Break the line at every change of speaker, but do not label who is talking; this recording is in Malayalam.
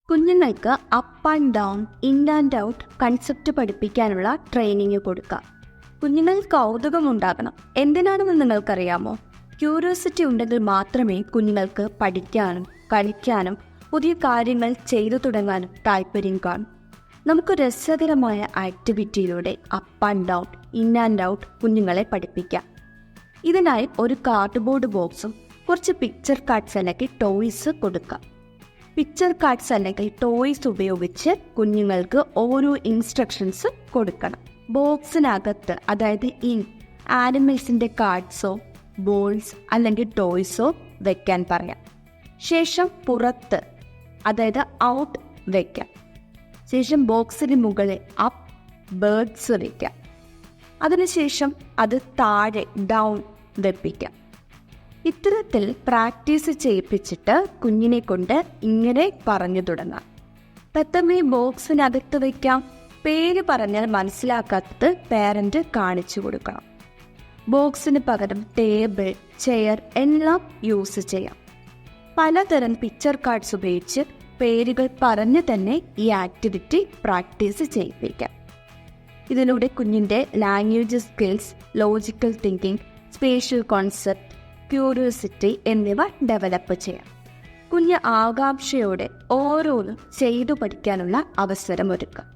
കുഞ്ഞുങ്ങൾക്ക് up and down, in and out concept പഠിപ്പിക്കാനുള്ള ട്രെയിനിങ് കൊടുക്കാം. കുഞ്ഞുങ്ങൾ കൗതുകമുണ്ടാകണം. എന്തിനാണെന്ന് നിങ്ങൾക്കറിയാമോ? ക്യൂരിയോസിറ്റി ഉണ്ടെങ്കിൽ മാത്രമേ കുഞ്ഞുങ്ങൾക്ക് പഠിക്കാനും കളിക്കാനും പുതിയ കാര്യങ്ങൾ ചെയ്തു തുടങ്ങാനും താല്പര്യം കാണും. നമുക്ക് രസകരമായ ആക്ടിവിറ്റിയിലൂടെ up and down, in and out കുഞ്ഞുങ്ങളെ പഠിപ്പിക്കാം. ഇതിനായി ഒരു കാർഡ്ബോർഡ് ബോക്സും കുറച്ച് പിക്ചർ കാർഡ്സ് അല്ലെങ്കിൽ ടോയ്സ് കൊടുക്കാം. പിക്ചർ കാർഡ്സ് അല്ലെങ്കിൽ ടോയ്സ് ഉപയോഗിച്ച് കുഞ്ഞുങ്ങൾക്ക് ഓരോ ഇൻസ്ട്രക്ഷൻസ് കൊടുക്കണം. ബോക്സിനകത്ത്, അതായത് ആനിമൽസിൻ്റെ കാർഡ്സോ ബോൾസ് അല്ലെങ്കിൽ ടോയ്സോ വെക്കാൻ പറയാം. ശേഷം പുറത്ത്, അതായത് ഔട്ട് വെക്കാം. ശേഷം ബോക്സിന് മുകളിൽ അപ്പ് ബേർഡ്സ് വെക്കാം. അതിനുശേഷം അത് താഴെ ഡൗൺ വെപ്പിക്കാം. ഇത്തരത്തിൽ പ്രാക്ടീസ് ചെയ്യിപ്പിച്ചിട്ട് കുഞ്ഞിനെ കൊണ്ട് ഇങ്ങനെ പറഞ്ഞു തുടങ്ങാം. പ്രഥമേ ബോക്സിനകത്ത് വയ്ക്കാം. പേര് പറഞ്ഞാൽ മനസ്സിലാക്കാത്തത് പേരൻ്റ് കാണിച്ചു കൊടുക്കണം. ബോക്സിന് പകരം ടേബിൾ, ചെയർ എല്ലാം യൂസ് ചെയ്യാം. പലതരം പിക്ചർ കാർഡ്സ് ഉപയോഗിച്ച് പേരുകൾ പറഞ്ഞ് തന്നെ ഈ ആക്ടിവിറ്റി പ്രാക്ടീസ് ചെയ്യിപ്പിക്കാം. ഇതിലൂടെ കുഞ്ഞിൻ്റെ language skills, logical thinking, spatial concept, curiosity എന്നിവ ഡെവലപ്പ് ചെയ്യാം. കുഞ്ഞ് ആകാംക്ഷയോടെ ഓരോന്നും ചെയ്തു പഠിക്കാനുള്ള അവസരം ഒരുക്കാം.